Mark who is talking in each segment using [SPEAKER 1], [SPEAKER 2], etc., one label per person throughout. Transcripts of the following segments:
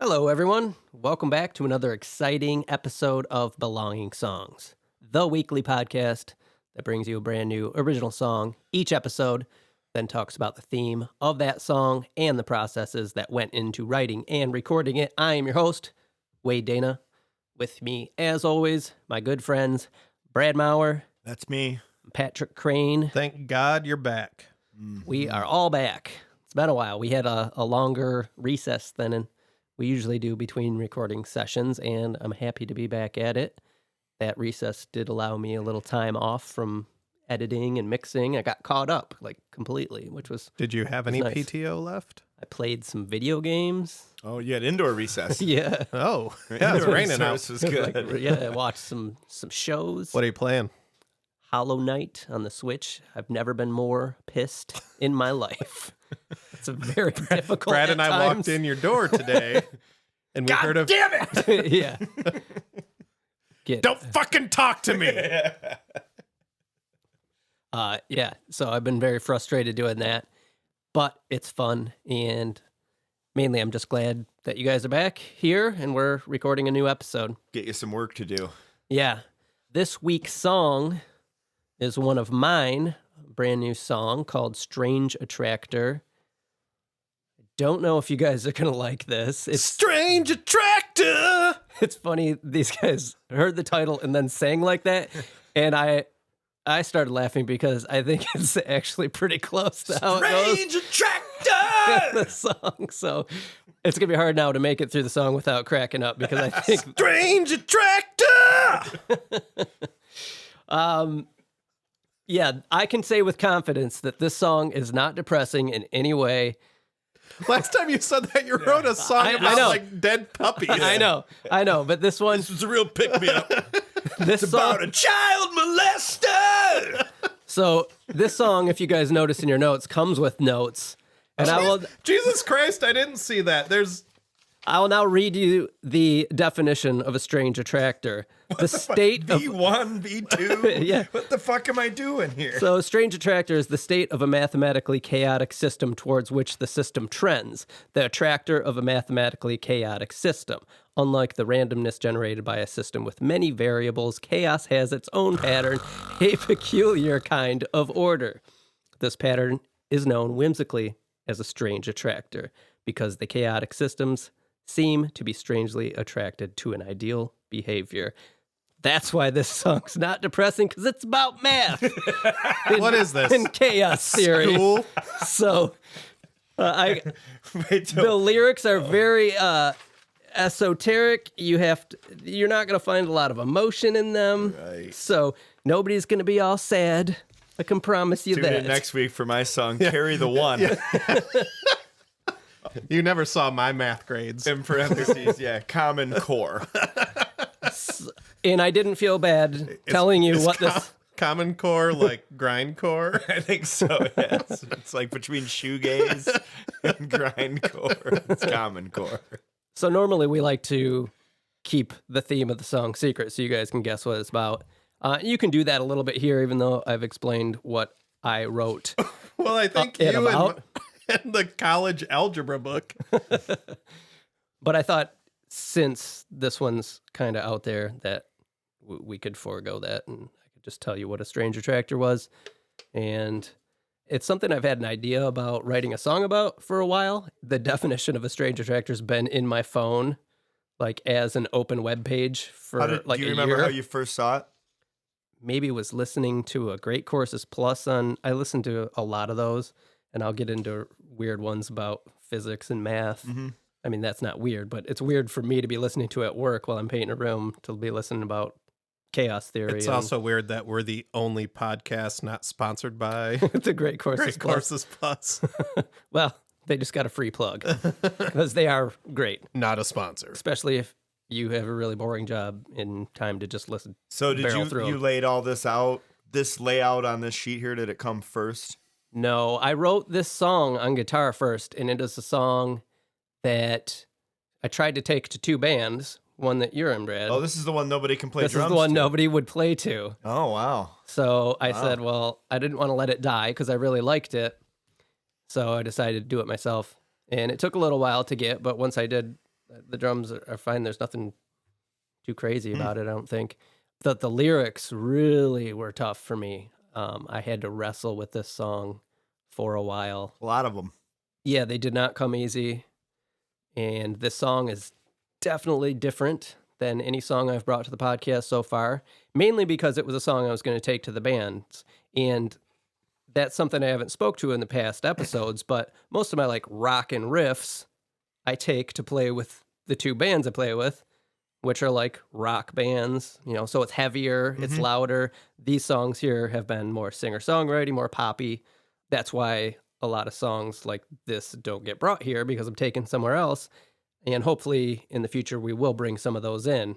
[SPEAKER 1] Hello, everyone. Welcome back to another exciting episode of Belonging Songs, the weekly podcast that brings you a brand new original song each episode, then talks about the theme of that song and the processes that went into writing and recording it. I am your host, Wade Dana. With me, as always, my good friends, Brad Maurer.
[SPEAKER 2] That's me.
[SPEAKER 1] Patrick Crane.
[SPEAKER 3] Thank God you're back.
[SPEAKER 1] We are all back. It's been a while. We had a longer recess than we usually do between recording sessions, and I'm happy to be back at it. That recess did allow me a little time off from editing and mixing. I got caught up, completely, which was
[SPEAKER 3] Did you have any
[SPEAKER 1] nice.
[SPEAKER 3] PTO left?
[SPEAKER 1] I played some video games.
[SPEAKER 2] Oh, you had indoor recess.
[SPEAKER 1] Yeah.
[SPEAKER 3] Oh, yeah, it's raining out.
[SPEAKER 2] This was good.
[SPEAKER 1] I watched some shows.
[SPEAKER 3] What are you playing?
[SPEAKER 1] Hollow Knight on the Switch. I've never been more pissed in my life. It's a very difficult
[SPEAKER 3] Brad and
[SPEAKER 1] at
[SPEAKER 3] I
[SPEAKER 1] times.
[SPEAKER 3] walked in your door today, and we heard of.
[SPEAKER 2] Damn it!
[SPEAKER 1] Yeah.
[SPEAKER 3] Don't fucking talk to me.
[SPEAKER 1] Yeah. So I've been very frustrated doing that, but it's fun, and mainly I'm just glad that you guys are back here and we're recording a new episode.
[SPEAKER 2] Get you some work to do.
[SPEAKER 1] Yeah. This week's song is one of mine, a brand new song called Strange Attractor. I don't know if you guys are going to like this. It's
[SPEAKER 3] Strange Attractor.
[SPEAKER 1] It's funny, these guys heard the title and then sang like that, and I started laughing because I think it's actually pretty close to how it goes.
[SPEAKER 2] Strange Attractor!
[SPEAKER 1] The song. So it's going to be hard now to make it through the song without cracking up because I think
[SPEAKER 3] Strange Attractor.
[SPEAKER 1] yeah, I can say with confidence that this song is not depressing in any way.
[SPEAKER 3] Last time you said that, you wrote a song
[SPEAKER 1] I
[SPEAKER 3] about
[SPEAKER 1] know.
[SPEAKER 3] dead puppies.
[SPEAKER 1] I know, but this one,
[SPEAKER 2] This was a real pick-me-up.
[SPEAKER 1] this song,
[SPEAKER 2] About a child molester!
[SPEAKER 1] so this song, if you guys notice in your notes, comes with notes, and
[SPEAKER 3] Jesus Christ, I didn't see that.
[SPEAKER 1] I will now read you the definition of a strange attractor. The state of
[SPEAKER 2] V1, V2?
[SPEAKER 1] Yeah.
[SPEAKER 2] What the fuck am I doing here?
[SPEAKER 1] So, a strange attractor is the state of a mathematically chaotic system towards which the system trends, the attractor of a mathematically chaotic system. Unlike the randomness generated by a system with many variables, chaos has its own pattern, a peculiar kind of order. This pattern is known whimsically as a strange attractor because the chaotic systems seem to be strangely attracted to an ideal behavior. That's why this song's not depressing, because it's about math.
[SPEAKER 3] What is this?
[SPEAKER 1] In chaos theory.
[SPEAKER 3] School?
[SPEAKER 1] So,
[SPEAKER 2] Wait
[SPEAKER 1] the lyrics are very esoteric. You're not going to find a lot of emotion in them.
[SPEAKER 2] Right.
[SPEAKER 1] So, nobody's going to be all sad. I can promise you
[SPEAKER 2] Tune
[SPEAKER 1] that.
[SPEAKER 2] in next week for my song, Carry the One.
[SPEAKER 3] You never saw my math grades.
[SPEAKER 2] In parentheses, Common Core.
[SPEAKER 1] And I didn't feel bad telling you what this...
[SPEAKER 3] Common Core, like grindcore.
[SPEAKER 2] I think so, yes. It's like between shoegaze and grindcore. It's Common Core.
[SPEAKER 1] So normally we like to keep the theme of the song secret so you guys can guess what it's about. You can do that a little bit here, even though I've explained what I wrote.
[SPEAKER 3] Well, I think
[SPEAKER 1] it
[SPEAKER 3] you
[SPEAKER 1] about.
[SPEAKER 3] and the college algebra book.
[SPEAKER 1] But I thought since this one's kind of out there that we could forego that and I could just tell you what a strange attractor was. And it's something I've had an idea about writing a song about for a while. The definition of a strange attractor has been in my phone, as an open web page for
[SPEAKER 2] Do you
[SPEAKER 1] a
[SPEAKER 2] remember
[SPEAKER 1] year.
[SPEAKER 2] how you first saw it?
[SPEAKER 1] Maybe was listening to a Great Courses Plus I listened to a lot of those, and I'll get into weird ones about physics and math.
[SPEAKER 2] Mm-hmm.
[SPEAKER 1] I mean, that's not weird, but it's weird for me to be listening to at work while I'm painting a room to be listening about chaos theory.
[SPEAKER 3] It's also weird that we're the only podcast not sponsored by
[SPEAKER 1] the Great Courses
[SPEAKER 3] Great
[SPEAKER 1] Plus.
[SPEAKER 3] Courses Plus.
[SPEAKER 1] Well, they just got a free plug because they are great,
[SPEAKER 3] Not a sponsor.
[SPEAKER 1] especially if you have a really boring job in time to just listen.
[SPEAKER 2] So did
[SPEAKER 1] barrel through
[SPEAKER 2] you
[SPEAKER 1] 'em.
[SPEAKER 2] laid all this out, this layout on this sheet here? Did it come first?
[SPEAKER 1] No, I wrote this song on guitar first, and it is a song that I tried to take to two bands, one that you're in, Brad.
[SPEAKER 2] Oh, this is the one nobody can play
[SPEAKER 1] This
[SPEAKER 2] drums
[SPEAKER 1] is the one
[SPEAKER 2] to.
[SPEAKER 1] nobody would play to.
[SPEAKER 2] Oh, wow.
[SPEAKER 1] So I
[SPEAKER 2] Wow.
[SPEAKER 1] said, well, I didn't want to let it die because I really liked it. So I decided to do it myself. And it took a little while to get, but once I did, The drums are fine. There's nothing too crazy about it, I don't think. The lyrics really were tough for me. I had to wrestle with this song for a while.
[SPEAKER 2] A lot of them.
[SPEAKER 1] Yeah, they did not come easy. And this song is definitely different than any song I've brought to the podcast so far, mainly because it was a song I was going to take to the bands. And that's something I haven't spoke to in the past episodes, but most of my like rock and riffs I take to play with the two bands I play with, which are like rock bands, you know, so it's heavier, it's louder. These songs here have been more singer-songwriting, more poppy. That's why a lot of songs like this don't get brought here, because I'm taken somewhere else. And hopefully in the future we will bring some of those in.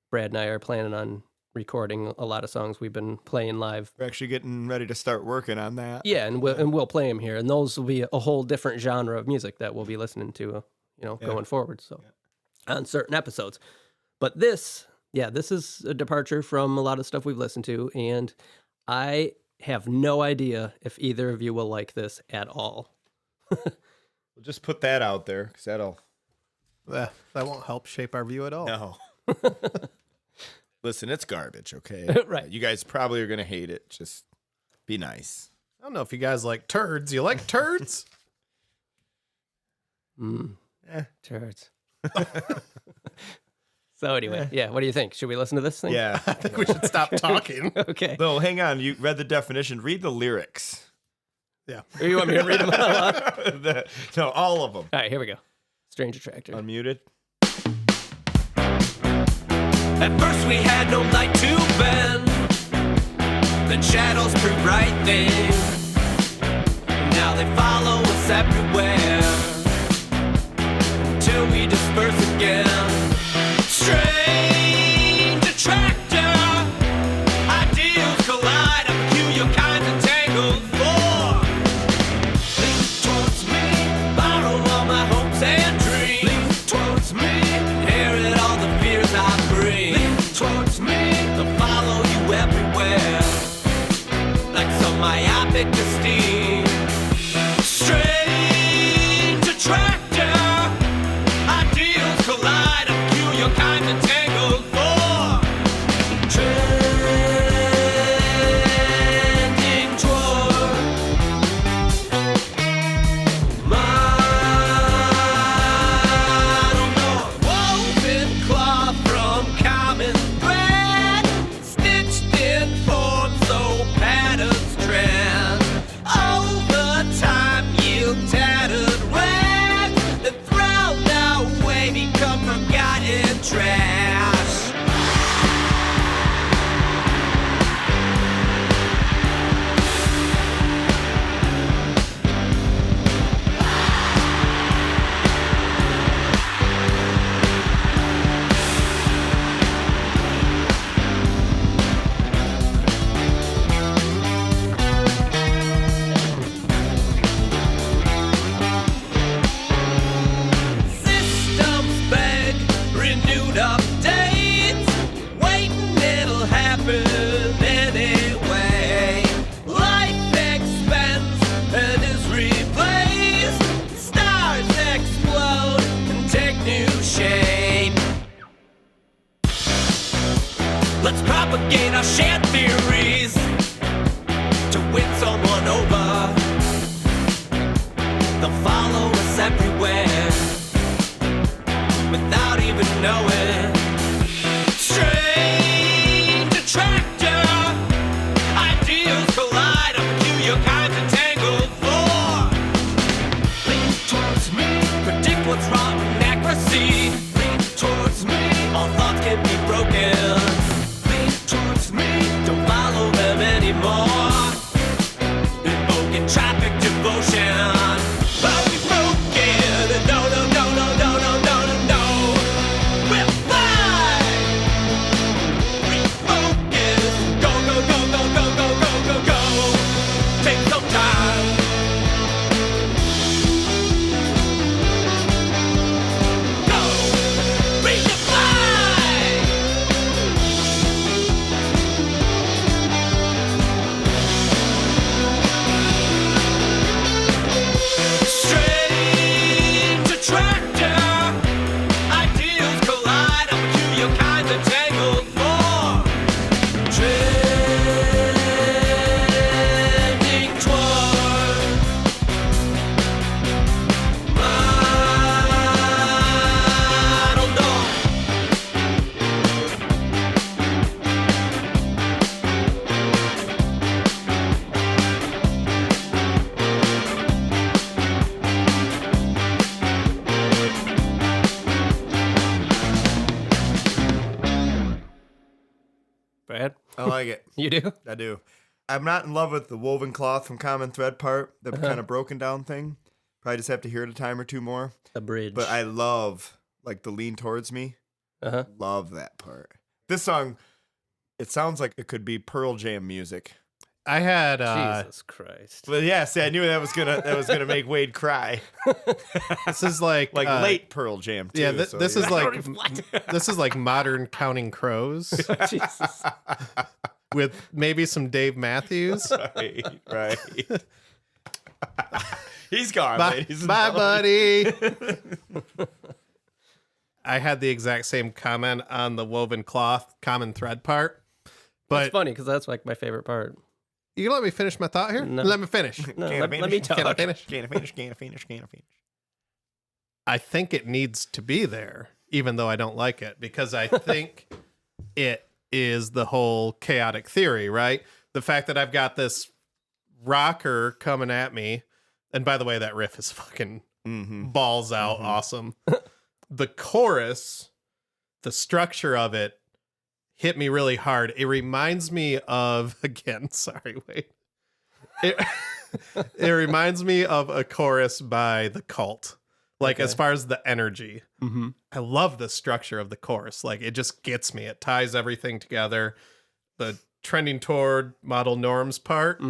[SPEAKER 1] Brad and I are planning on recording a lot of songs we've been playing live.
[SPEAKER 2] We're actually getting ready to start working on that.
[SPEAKER 1] Yeah, and we'll play them here. And those will be a whole different genre of music that we'll be listening to, going forward. So on certain episodes. But this is a departure from a lot of stuff we've listened to, and I have no idea if either of you will like this at all.
[SPEAKER 2] We'll just put that out there, because that'll...
[SPEAKER 3] That won't help shape our view at all.
[SPEAKER 2] No. Listen, it's garbage, okay?
[SPEAKER 1] Right.
[SPEAKER 2] You guys probably are going to hate it. Just be nice.
[SPEAKER 3] I don't know if you guys like turds. You like turds?
[SPEAKER 1] Turds. So anyway, what do you think? Should we listen to this thing?
[SPEAKER 2] Yeah.
[SPEAKER 3] I think we should stop talking.
[SPEAKER 1] Okay.
[SPEAKER 2] No, hang on. You read the definition. Read the lyrics.
[SPEAKER 3] Yeah.
[SPEAKER 1] Or you want me to read them out loud?
[SPEAKER 2] No, all of them.
[SPEAKER 1] All right, here we go. Strange Attractor.
[SPEAKER 2] Unmuted.
[SPEAKER 1] At first we had no light to bend, then shadows proved right thing. Now they follow us everywhere, till we disperse again. Strange attractor, ideals collide, a peculiar kinds of tangled for. Lean towards me, borrow all my hopes and dreams. Lean towards me, inherit all the fears I bring. Lean towards me, they'll follow you everywhere, like some myopic esteem. Strange attractor, ideals collide, a peculiar kinds of tangled for. Trending toward model norm. Woven cloth from common thread, stitched in form so patterns trend. Over time yield tattered rags that thrown away become forgotten trash. Systems beg renewed updates, waiting it'll happen anyway. Life expands and is replaced, stars explode and take new shape. Let's propagate our shared theories to win someone over. They'll follow us everywhere without even knowing. Strange attractor, ideals collide, a peculiar kinds of tangled for. Lean towards me, predict what's wrong with accuracy. Lean towards me, all thoughts can be broken. Lean towards me, don't follow them anymore. Invoking traffic devotion. But we broken, no, no, no, no, no, no, no, no, no. We're fine. Brad.
[SPEAKER 2] I like it.
[SPEAKER 1] You do?
[SPEAKER 2] I do. I'm not in love with the woven cloth from Common Thread part, the kind of broken down thing. Probably just have to hear it a time or two more.
[SPEAKER 1] The bridge.
[SPEAKER 2] But I love, like, the lean towards me. Love that part. This song, it sounds like it could be Pearl Jam music.
[SPEAKER 3] I had
[SPEAKER 1] Jesus Christ.
[SPEAKER 2] But yeah, see, I knew that was gonna make Wade cry.
[SPEAKER 3] this is like
[SPEAKER 2] late Pearl Jam too.
[SPEAKER 3] Yeah,
[SPEAKER 2] so,
[SPEAKER 3] this
[SPEAKER 2] yeah.
[SPEAKER 3] is like this is like modern Counting Crows
[SPEAKER 1] Jesus.
[SPEAKER 3] with maybe some Dave Matthews.
[SPEAKER 2] right. He's gone,
[SPEAKER 3] Bye,
[SPEAKER 2] ladies and
[SPEAKER 3] bye
[SPEAKER 2] gentlemen.
[SPEAKER 3] buddy. I had the exact same comment on the woven cloth Common Thread part, but
[SPEAKER 1] It's funny because that's like my favorite part.
[SPEAKER 3] you can let me finish my thought here.
[SPEAKER 1] No.
[SPEAKER 3] Let me finish.
[SPEAKER 1] No,
[SPEAKER 2] Can I
[SPEAKER 1] let me
[SPEAKER 2] finish?
[SPEAKER 1] talk.
[SPEAKER 3] Can I finish?
[SPEAKER 2] Can I finish?
[SPEAKER 3] I think it needs to be there, even though I don't like it, because I think it is the whole chaotic theory, right? The fact that I've got this rocker coming at me, and by the way, that riff is fucking balls out awesome. The chorus, the structure of it, hit me really hard. It reminds me of, again, sorry, wait. It reminds me of a chorus by The Cult. Like, as far as the energy. I love the structure of the chorus. Like, it just gets me. It ties everything together. The trending toward model norms part,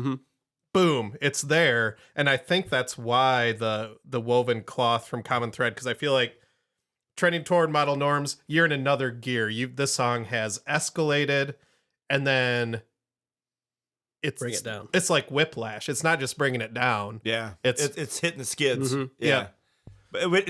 [SPEAKER 3] boom, it's there. And I think that's why the woven cloth from Common Thread, because I feel like trending toward model norms, you're in another gear. This song has escalated, and then
[SPEAKER 1] Bring it down.
[SPEAKER 3] It's like whiplash. It's not just bringing it down.
[SPEAKER 2] Yeah,
[SPEAKER 3] It's-
[SPEAKER 2] it's hitting the skids.
[SPEAKER 3] Yeah.
[SPEAKER 2] But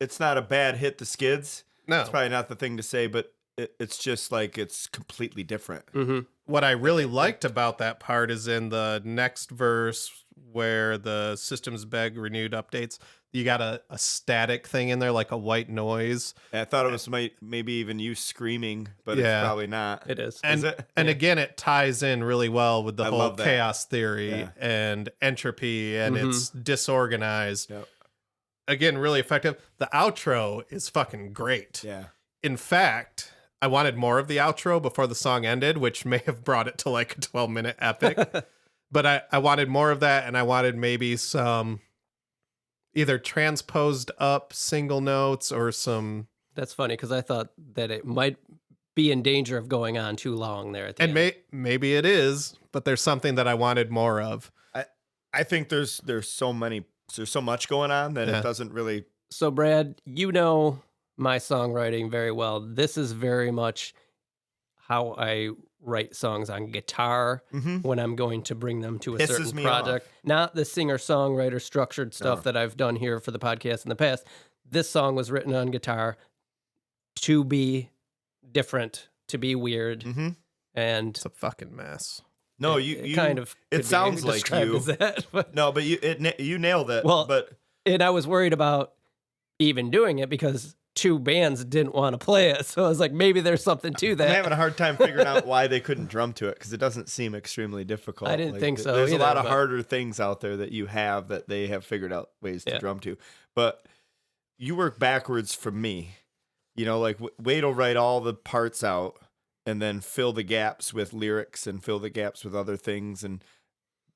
[SPEAKER 2] it's not a bad hit the skids.
[SPEAKER 3] No.
[SPEAKER 2] It's probably not the thing to say, but it's just like it's completely different.
[SPEAKER 3] What I really liked about that part is in the next verse where the systems beg renewed updates. You got a static thing in there, like a white noise.
[SPEAKER 2] And I thought it was maybe even you screaming, but
[SPEAKER 3] Yeah.
[SPEAKER 2] it's probably not.
[SPEAKER 1] It is.
[SPEAKER 3] And,
[SPEAKER 2] Is it?
[SPEAKER 3] and again, it ties in really well with the
[SPEAKER 2] I
[SPEAKER 3] whole
[SPEAKER 2] love that.
[SPEAKER 3] chaos theory
[SPEAKER 2] Yeah.
[SPEAKER 3] and entropy, and it's disorganized.
[SPEAKER 2] Yep.
[SPEAKER 3] Again, really effective. The outro is fucking great.
[SPEAKER 2] Yeah.
[SPEAKER 3] In fact, I wanted more of the outro before the song ended, which may have brought it to like a 12-minute epic. But I wanted more of that, and I wanted maybe some either transposed up single notes or some...
[SPEAKER 1] That's funny because I thought that it might be in danger of going on too long there at the
[SPEAKER 3] And
[SPEAKER 1] end.
[SPEAKER 3] maybe it is, but there's something that I wanted more of.
[SPEAKER 2] I think there's so much going on that
[SPEAKER 3] Yeah.
[SPEAKER 2] it doesn't really.
[SPEAKER 1] So, Brad, you know my songwriting very well. This is very much how I write songs on guitar when I'm going to bring them to a
[SPEAKER 2] Pisses
[SPEAKER 1] certain
[SPEAKER 2] me
[SPEAKER 1] project.
[SPEAKER 2] off.
[SPEAKER 1] Not the singer-songwriter structured stuff
[SPEAKER 2] No.
[SPEAKER 1] that I've done here for the podcast in the past. This song was written on guitar to be different, to be weird, and
[SPEAKER 3] It's a fucking mess.
[SPEAKER 2] No,
[SPEAKER 1] it
[SPEAKER 2] you
[SPEAKER 1] kind of
[SPEAKER 2] It
[SPEAKER 1] could be
[SPEAKER 2] sounds like
[SPEAKER 1] described
[SPEAKER 2] you.
[SPEAKER 1] as that, but
[SPEAKER 2] No, but you nailed it.
[SPEAKER 1] Well,
[SPEAKER 2] but
[SPEAKER 1] and I was worried about even doing it because two bands didn't want to play it. So I was like, maybe there's something to
[SPEAKER 2] I'm
[SPEAKER 1] that.
[SPEAKER 2] having a hard time figuring out why they couldn't drum to it because it doesn't seem extremely difficult.
[SPEAKER 1] I didn't think so
[SPEAKER 2] There's
[SPEAKER 1] either,
[SPEAKER 2] a lot of
[SPEAKER 1] but-
[SPEAKER 2] harder things out there that you have that they have figured out ways to
[SPEAKER 1] Yeah.
[SPEAKER 2] drum to. But you work backwards from me. You know, like Wade will write all the parts out and then fill the gaps with lyrics and fill the gaps with other things and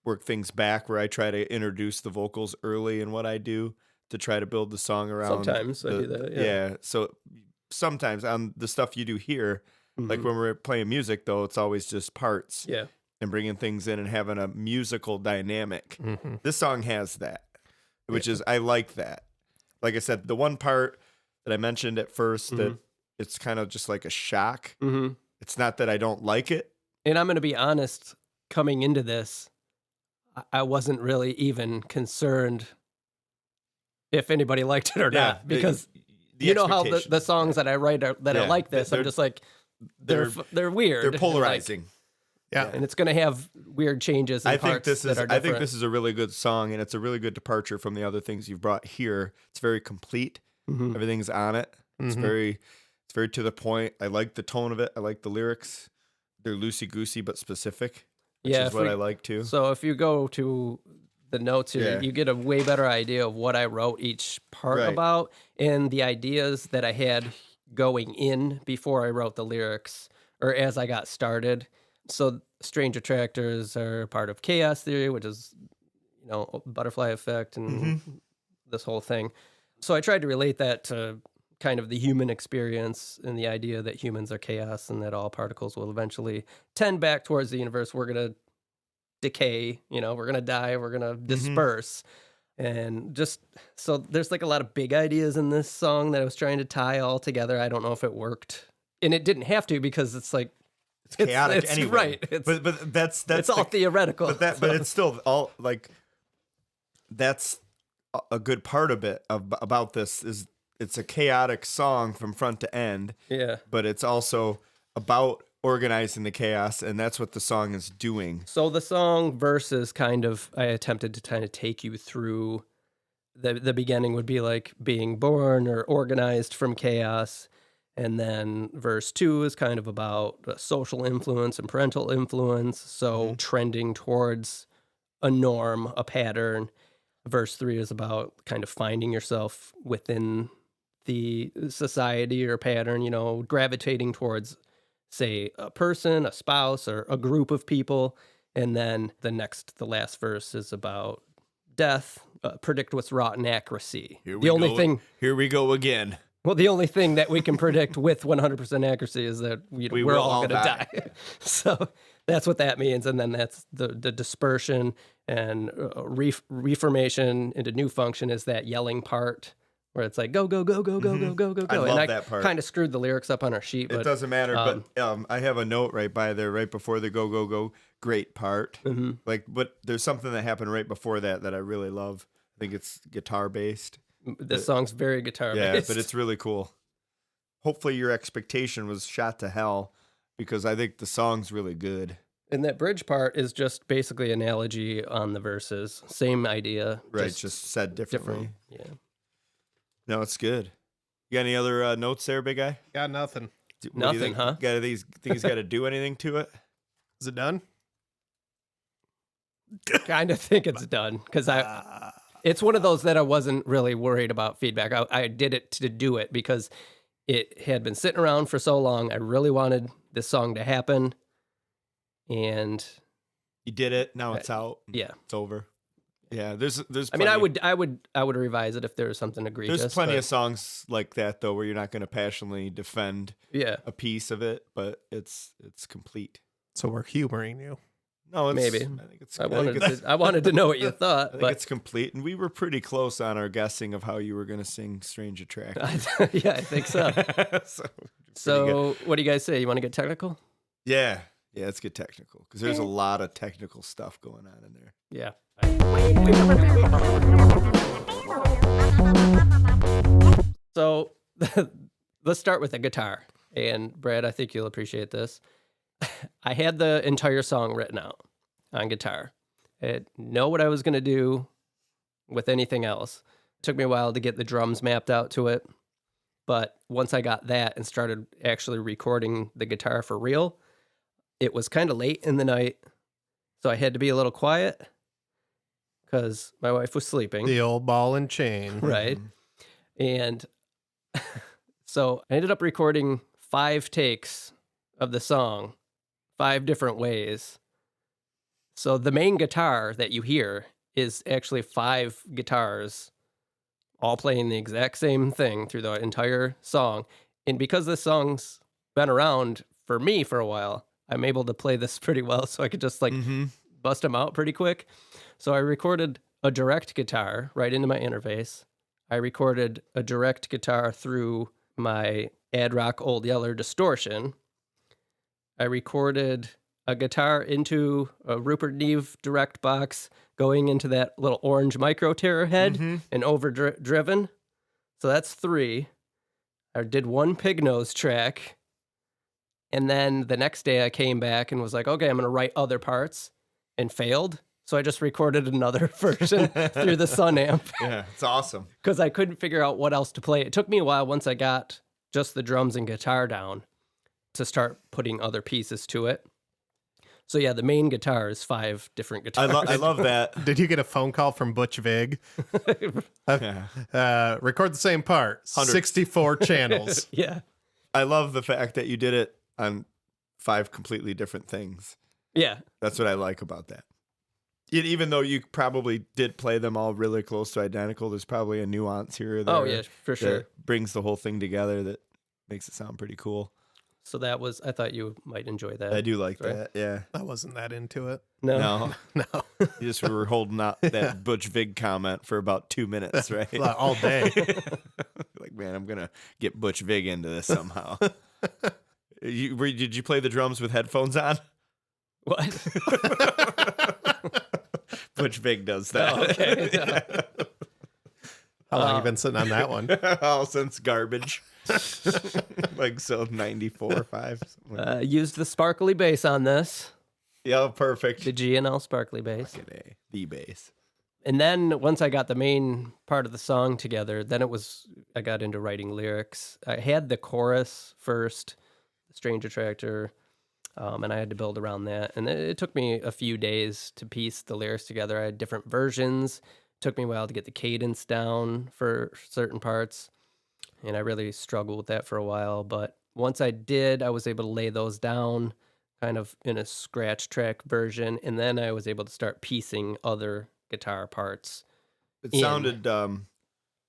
[SPEAKER 2] work things back where I try to introduce the vocals early in what I do to try to build the song around.
[SPEAKER 1] Sometimes I do that, yeah.
[SPEAKER 2] So sometimes on the stuff you do here, like when we're playing music, though, it's always just parts
[SPEAKER 1] Yeah.
[SPEAKER 2] and bringing things in and having a musical dynamic. This song has that, which is, I like that. Like I said, the one part that I mentioned at first that it's kind of just like a shock. It's not that I don't like it.
[SPEAKER 1] And I'm going to be honest, coming into this, I wasn't really even concerned if anybody liked it or
[SPEAKER 2] Yeah,
[SPEAKER 1] not, because
[SPEAKER 2] the
[SPEAKER 1] you know how the
[SPEAKER 2] expectations.
[SPEAKER 1] songs that I write are, that are
[SPEAKER 2] Yeah,
[SPEAKER 1] like this, I'm
[SPEAKER 2] they're-
[SPEAKER 1] just like, they're weird.
[SPEAKER 2] They're
[SPEAKER 1] and, like,
[SPEAKER 2] polarizing.
[SPEAKER 3] Yeah.
[SPEAKER 1] and it's going to have weird changes. And
[SPEAKER 2] I think
[SPEAKER 1] parts
[SPEAKER 2] this is
[SPEAKER 1] that are
[SPEAKER 2] I think
[SPEAKER 1] different.
[SPEAKER 2] this is a really good song, and it's a really good departure from the other things you've brought here. It's very complete. Everything's on it. It's very to the point. I like the tone of it. I like the lyrics. They're loosey goosey but specific, which is
[SPEAKER 1] if
[SPEAKER 2] what
[SPEAKER 1] we-
[SPEAKER 2] I like too.
[SPEAKER 1] So if you go to the notes here,
[SPEAKER 2] Yeah.
[SPEAKER 1] you get a way better idea of what I wrote each part
[SPEAKER 2] Right.
[SPEAKER 1] about, and the ideas that I had going in before I wrote the lyrics or as I got started. So strange attractors are part of chaos theory, which is, butterfly effect and this whole thing. So I tried to relate that to kind of the human experience and the idea that humans are chaos and that all particles will eventually tend back towards the universe. We're going to decay, we're going to die, we're going to disperse. And just so there's like a lot of big ideas in this song that I was trying to tie all together. I don't know if it worked. And it didn't have to, because it's like,
[SPEAKER 2] it's chaotic
[SPEAKER 1] it's
[SPEAKER 2] anyway.
[SPEAKER 1] Right.
[SPEAKER 2] But that's
[SPEAKER 1] it's all theoretical.
[SPEAKER 2] But it's still all like, that's a good part of it about this is it's a chaotic song from front to end.
[SPEAKER 1] Yeah.
[SPEAKER 2] But it's also about organizing the chaos, and that's what the song is doing.
[SPEAKER 1] So the song verses I attempted to kind of take you through the beginning would be like being born or organized from chaos. And then verse 2 is kind of about social influence and parental influence. So trending towards a norm, a pattern. Verse 3 is about kind of finding yourself within the society or pattern, gravitating towards, say, a person, a spouse, or a group of people. And then the last verse is about death, predict what's wrought in accuracy.
[SPEAKER 2] Here we go again.
[SPEAKER 1] Well, the only thing that we can predict with 100% accuracy is that we're all going to die. So that's what that means. And then that's the dispersion and reformation into new function is that yelling part where it's like, go, go, go, go, go, go, go, go, go.
[SPEAKER 2] I love
[SPEAKER 1] and
[SPEAKER 2] that part.
[SPEAKER 1] Kind of screwed the lyrics up on our sheet. But
[SPEAKER 2] it doesn't matter, but I have a note right by there, right before the go, go, go, great part. But there's something that happened right before that I really love. I think it's guitar-based.
[SPEAKER 1] This song's very guitar-based.
[SPEAKER 2] Yeah, but it's really cool. Hopefully your expectation was shot to hell, because I think the song's really good.
[SPEAKER 1] And that bridge part is just basically analogy on the verses. Same idea.
[SPEAKER 2] Right, just said differently.
[SPEAKER 1] Yeah.
[SPEAKER 2] No, it's good. You got any other notes there, big guy?
[SPEAKER 3] Got nothing.
[SPEAKER 1] Nothing, huh?
[SPEAKER 2] Think he's got to do anything to it?
[SPEAKER 3] Is it done?
[SPEAKER 1] Kind of think it's done, because it's one of those that I wasn't really worried about feedback. I did it to do it because it had been sitting around for so long. I really wanted this song to happen, and
[SPEAKER 2] you did it. Now it's out.
[SPEAKER 1] Yeah,
[SPEAKER 2] it's over. Yeah, there's.
[SPEAKER 1] I mean, I would revise it if there was something egregious.
[SPEAKER 2] There's plenty of songs like that though, where you're not going to passionately defend a piece of it, but it's complete.
[SPEAKER 3] So we're humoring you.
[SPEAKER 2] No,
[SPEAKER 1] maybe.
[SPEAKER 2] I think it's.
[SPEAKER 1] I wanted to know what you thought.
[SPEAKER 2] I think it's complete, and we were pretty close on our guessing of how you were going to sing "Strange Attractor."
[SPEAKER 1] Yeah, I think so. So what do you guys say? You want to get technical?
[SPEAKER 2] Yeah, let's get technical, because there's a lot of technical stuff going on in there.
[SPEAKER 1] Yeah. So let's start with the guitar. And Brad, I think you'll appreciate this. I had the entire song written out on guitar. I didn't know what I was going to do with anything else. It took me a while to get the drums mapped out to it. But once I got that and started actually recording the guitar for real, it was kind of late in the night. So I had to be a little quiet because my wife was sleeping.
[SPEAKER 3] The old ball and chain.
[SPEAKER 1] Right. And so I ended up recording 5 takes of the song, 5 different ways. So the main guitar that you hear is actually 5 guitars all playing the exact same thing through the entire song. And because this song's been around for me for a while, I'm able to play this pretty well, so I could just bust them out pretty quick. So I recorded a direct guitar right into my interface. I recorded a direct guitar through my Ad Rock Old Yeller distortion. I recorded a guitar into a Rupert Neve direct box going into that little orange micro terror head and overdriven. So that's 3. I did 1 pig nose track. And then the next day I came back and was like, okay, I'm going to write other parts, and failed. So I just recorded another version through the Sun amp.
[SPEAKER 2] Yeah, it's awesome.
[SPEAKER 1] Because I couldn't figure out what else to play. It took me a while once I got just the drums and guitar down to start putting other pieces to it. So yeah, the main guitar is 5 different guitars.
[SPEAKER 2] I love that.
[SPEAKER 3] Did you get a phone call from Butch Vig? Record the same part. 64 channels.
[SPEAKER 1] Yeah.
[SPEAKER 2] I love the fact that you did it on 5 completely different things.
[SPEAKER 1] Yeah.
[SPEAKER 2] That's what I like about that. Even though you probably did play them all really close to identical, there's probably a nuance here or there.
[SPEAKER 1] Oh, yeah, for sure.
[SPEAKER 2] That brings the whole thing together that makes it sound pretty cool.
[SPEAKER 1] So I thought you might enjoy that.
[SPEAKER 2] I do like
[SPEAKER 1] Sorry.
[SPEAKER 2] that, yeah.
[SPEAKER 3] I wasn't that into it.
[SPEAKER 1] No.
[SPEAKER 3] No.
[SPEAKER 2] You just were holding out that Butch Vig comment for about 2 minutes, right?
[SPEAKER 3] All day.
[SPEAKER 2] Like, man, I'm going to get Butch Vig into this somehow. Did you play the drums with headphones on?
[SPEAKER 1] What?
[SPEAKER 2] Butch Vig does that.
[SPEAKER 1] Oh, okay.
[SPEAKER 2] Yeah.
[SPEAKER 3] How long you been sitting on that one?
[SPEAKER 2] Oh, since garbage. Like, so 94, 5.
[SPEAKER 1] Used the sparkly bass on this.
[SPEAKER 2] Yeah, perfect.
[SPEAKER 1] The G&L sparkly bass.
[SPEAKER 2] Fucking A, the bass.
[SPEAKER 1] And then once I got the main part of the song together, then I got into writing lyrics. I had the chorus first, the Strange Attractor, and I had to build around that. And it took me a few days to piece the lyrics together. I had different versions. It took me a while to get the cadence down for certain parts. And I really struggled with that for a while. But once I did, I was able to lay those down kind of in a scratch track version. And then I was able to start piecing other guitar parts.
[SPEAKER 2] It sounded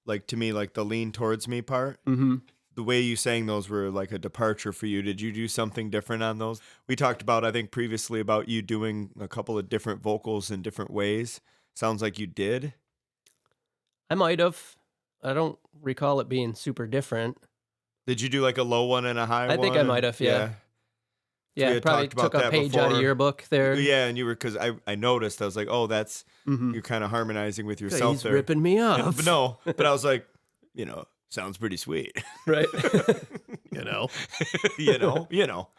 [SPEAKER 2] like to me like the Lean Towards Me part.
[SPEAKER 1] Mm-hmm.
[SPEAKER 2] The way you sang those were like a departure for you. Did you do something different on those? We talked about, I think, previously about you doing a couple of different vocals in different ways. Sounds like you did.
[SPEAKER 1] I might have. I don't recall it being super different.
[SPEAKER 2] Did you do like a low one and a high one?
[SPEAKER 1] I think I might have, yeah.
[SPEAKER 2] We
[SPEAKER 1] Yeah,
[SPEAKER 2] had
[SPEAKER 1] probably
[SPEAKER 2] talked about
[SPEAKER 1] took a
[SPEAKER 2] that
[SPEAKER 1] page out of
[SPEAKER 2] before.
[SPEAKER 1] your book there.
[SPEAKER 2] Yeah, and you were, because I noticed, I was like, oh, that's, you're kind of harmonizing with yourself
[SPEAKER 1] He's
[SPEAKER 2] there.
[SPEAKER 1] ripping me off.
[SPEAKER 2] But no, but I was like, sounds pretty sweet.
[SPEAKER 1] Right.
[SPEAKER 3] You know?
[SPEAKER 2] you know.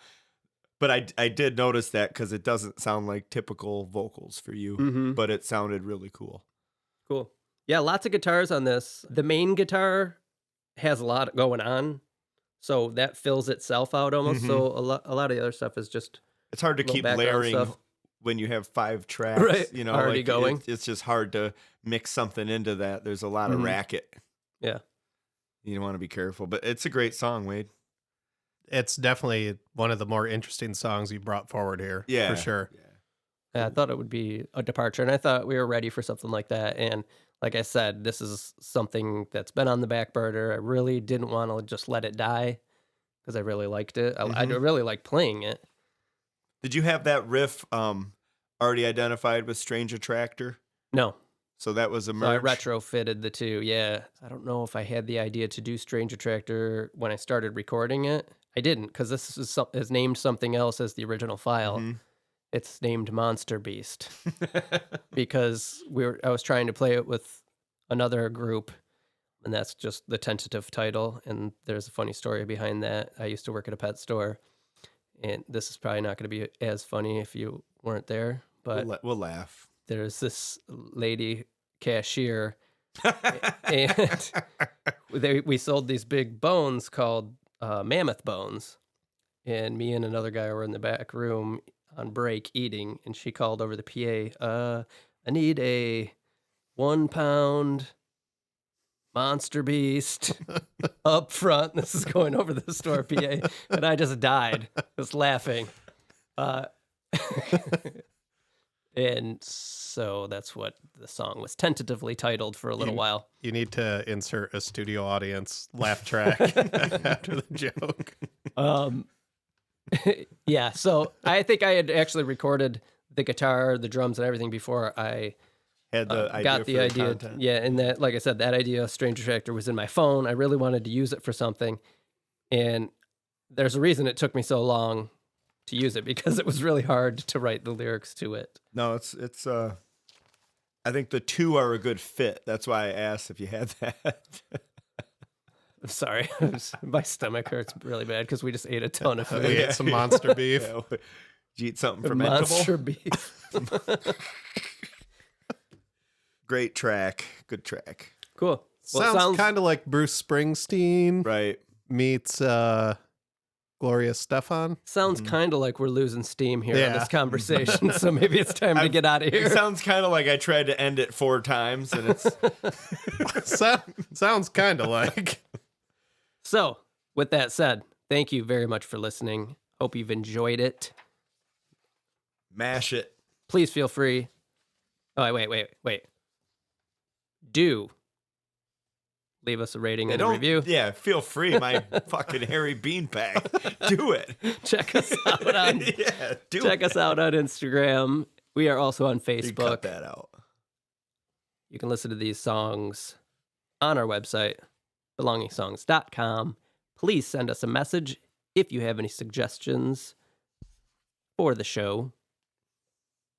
[SPEAKER 2] But I did notice that because it doesn't sound like typical vocals for you, but it sounded really cool.
[SPEAKER 1] Cool. Yeah, lots of guitars on this. The main guitar has a lot going on, so that fills itself out almost. So a lot of the other stuff is just
[SPEAKER 2] It's hard to
[SPEAKER 1] little
[SPEAKER 2] keep
[SPEAKER 1] background
[SPEAKER 2] layering
[SPEAKER 1] stuff.
[SPEAKER 2] when you have 5 tracks.
[SPEAKER 1] Right, already
[SPEAKER 2] like,
[SPEAKER 1] going.
[SPEAKER 2] It's just hard to mix something into that. There's a lot of racket.
[SPEAKER 1] Yeah.
[SPEAKER 2] You want to be careful, but it's a great song, Wade.
[SPEAKER 3] It's definitely one of the more interesting songs you brought forward here.
[SPEAKER 2] Yeah.
[SPEAKER 3] For sure.
[SPEAKER 1] Yeah, I thought it would be a departure, and I thought we were ready for something like that. And like I said, this is something that's been on the back burner. I really didn't want to just let it die because I really liked it. I really like playing it.
[SPEAKER 2] Did you have that riff already identified with Strange Attractor?
[SPEAKER 1] No.
[SPEAKER 2] So that was a
[SPEAKER 1] So
[SPEAKER 2] merge?
[SPEAKER 1] I retrofitted the two, yeah. I don't know if I had the idea to do Strange Attractor when I started recording it. I didn't, because this is named something else as the original file. It's named Monster Beast because I was trying to play it with another group, and that's just the tentative title. And there's a funny story behind that. I used to work at a pet store, and this is probably not going to be as funny if you weren't there, but
[SPEAKER 2] We'll laugh.
[SPEAKER 1] there's this lady cashier, and we sold these big bones called mammoth bones, and me and another guy were in the back room on break eating, and she called over the PA, I need a 1 pound Monster Beast up front. This is going over the store PA, and I just died, just laughing. And so that's what the song was tentatively titled for a little while.
[SPEAKER 3] You need to insert a studio audience laugh track after the joke.
[SPEAKER 1] Yeah, so I think I had actually recorded the guitar, the drums, and everything before I
[SPEAKER 2] Had the idea
[SPEAKER 1] got
[SPEAKER 2] for
[SPEAKER 1] the idea.
[SPEAKER 2] content.
[SPEAKER 1] Yeah, and that, like I said, that idea, Strange Attractor, was in my phone. I really wanted to use it for something, and there's a reason it took me so long to use it, because it was really hard to write the lyrics to it.
[SPEAKER 2] No, it's I think the two are a good fit. That's why I asked if you had that.
[SPEAKER 1] I'm sorry, my stomach hurts really bad because we just ate a ton of
[SPEAKER 3] We
[SPEAKER 1] food.
[SPEAKER 3] ate some monster beef.
[SPEAKER 2] Yeah, did you eat something fermentable?
[SPEAKER 1] Monster beef.
[SPEAKER 2] Great track. Good track.
[SPEAKER 1] Cool. Well,
[SPEAKER 3] Sounds kind of like Bruce Springsteen
[SPEAKER 2] Right.
[SPEAKER 3] meets Gloria Stefan.
[SPEAKER 1] Sounds kind of like we're losing steam here in
[SPEAKER 3] Yeah.
[SPEAKER 1] this conversation, so maybe it's time to get out of
[SPEAKER 2] It
[SPEAKER 1] here.
[SPEAKER 2] sounds kind of like I tried to end it 4 times, and it's
[SPEAKER 3] Sounds kind of like.
[SPEAKER 1] So, with that said, thank you very much for listening. Hope you've enjoyed it.
[SPEAKER 2] Mash it.
[SPEAKER 1] Please feel free. Oh, wait. Do leave us a rating and a review.
[SPEAKER 2] Yeah, feel free, my fucking hairy beanbag. Do it.
[SPEAKER 1] Check us out on us out on Instagram. We are also on Facebook.
[SPEAKER 2] You cut that out.
[SPEAKER 1] You can listen to these songs on our website, belongingsongs.com. Please send us a message if you have any suggestions for the show.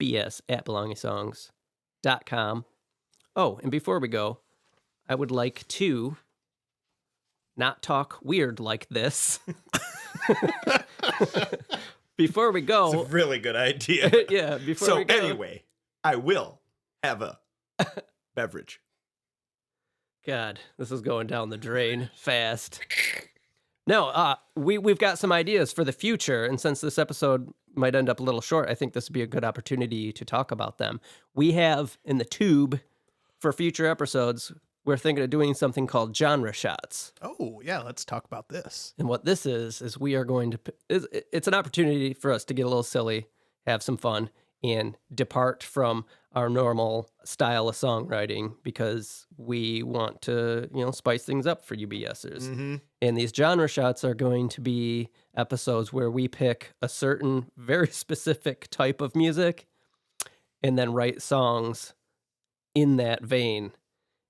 [SPEAKER 1] bs@belongingsongs.com. Oh, and before we go, I would like to not talk weird like this. Before we go.
[SPEAKER 2] It's a really good idea.
[SPEAKER 1] Yeah, before we go.
[SPEAKER 2] So anyway, I will have a beverage.
[SPEAKER 1] God, this is going down the drain fast. No, we've got some ideas for the future, and since this episode might end up a little short, I think this would be a good opportunity to talk about them. We have in the tube for future episodes, we're thinking of doing something called genre shots.
[SPEAKER 3] Oh, yeah, let's talk about this.
[SPEAKER 1] And what this is we are going to, it's an opportunity for us to get a little silly, have some fun, and depart from our normal style of songwriting because we want to, spice things up for you BSers.
[SPEAKER 2] Mm-hmm.
[SPEAKER 1] And these genre shots are going to be episodes where we pick a certain very specific type of music and then write songs in that vein.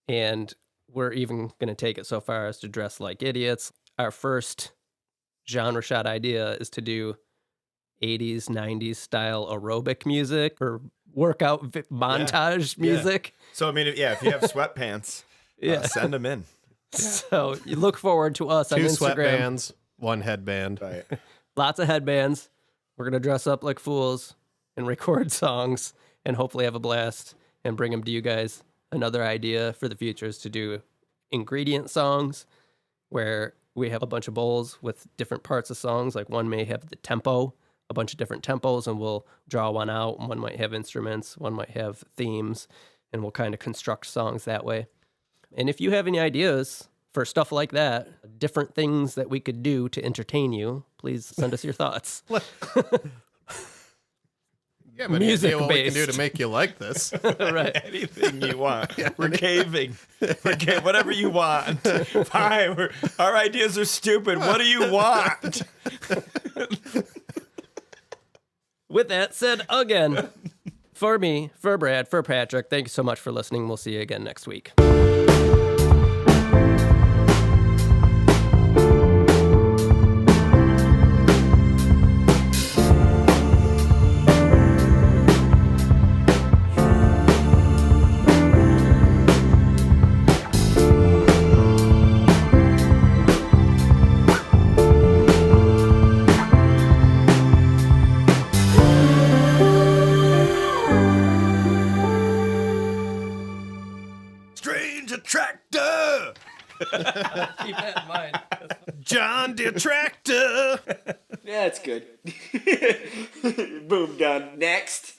[SPEAKER 1] And we're even going to take it so far as to dress like idiots. Our first genre shot idea is to do 80s, 90s style aerobic music or workout montage music.
[SPEAKER 2] Yeah. So, I mean, if you have sweatpants, send them in.
[SPEAKER 1] So you look forward to us on Instagram.
[SPEAKER 3] 2 sweatbands, 1 headband.
[SPEAKER 2] Right.
[SPEAKER 1] Lots of headbands. We're going to dress up like fools and record songs and hopefully have a blast and bring them to you guys. Another idea for the future is to do ingredient songs where we have a bunch of bowls with different parts of songs. Like one may have the tempo, a bunch of different tempos, and we'll draw one out. One might have instruments, one might have themes, and we'll kind of construct songs that way. And if you have any ideas for stuff like that, different things that we could do to entertain you, please send us your thoughts.
[SPEAKER 3] Yeah, but idea what we can do to make you like this.
[SPEAKER 1] Right.
[SPEAKER 2] Anything you want. We're caving. Whatever you want. Fine. Our ideas are stupid. What do you want?
[SPEAKER 1] With that said, again, for me, for Brad, for Patrick, thank you so much for listening. We'll see you again next week.
[SPEAKER 2] Attractor!
[SPEAKER 1] Keep that in mind.
[SPEAKER 3] John the Attractor!
[SPEAKER 4] Yeah, it's good. Boom, done. Next.